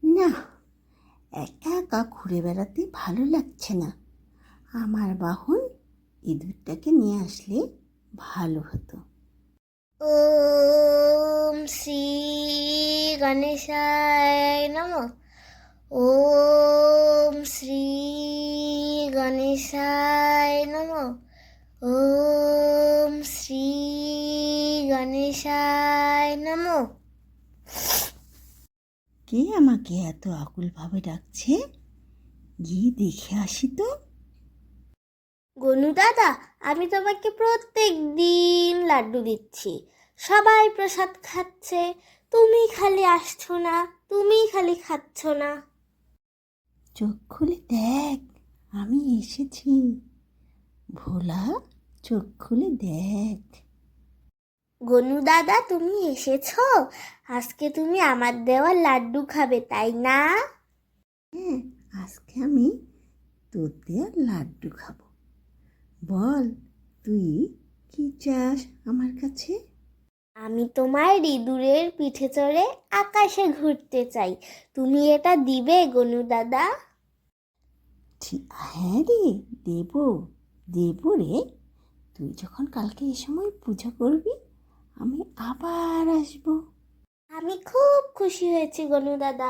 না, একা একা ঘুরে বেড়াতে ভালো লাগছে না। আমার বাহন ইঁদুরটাকে নিয়ে আসলে ভালো হতো। ওম শ্রী গণেশায় নমঃ। ওম শ্রী গণেশায় নমঃ। ওম শ্রী গণেশায় নমঃ। কে আমাকে এত আকুলভাবে ডাকছে? গিয়ে দেখে আসি তো। গনু দাদা, আমি তোমাকে প্রত্যেক দিন লাড্ডু দিচ্ছি, সবাই প্রসাদ খাচ্ছে, তুমি খালি আসছো না, তুমি খালি খাচ্ছ না। চোখ খুলে দেখ, আমি এসেছি। ভোলা, চোখ খুলে দেখ। গনু দাদা, তুমি এসেছো? আজকে তুমি আমার দেওয়া লাড্ডু খাবে, তাই না? হ্যাঁ, আজকে আমি তোর দেয়া লাড্ডু খাবো। বল, তুই কি চাস আমার কাছে? আমি তোমার ইঁদুরের পিঠে চড়ে আকাশে ঘুরতে চাই, তুমি এটা দিবে গনু দাদা? হ্যাঁ রে, দেব দেব রে। তুই যখন কালকে এই সময় পূজা করবি, আমি আবার আসবো। আমি খুব খুশি হয়েছি গনু দাদা।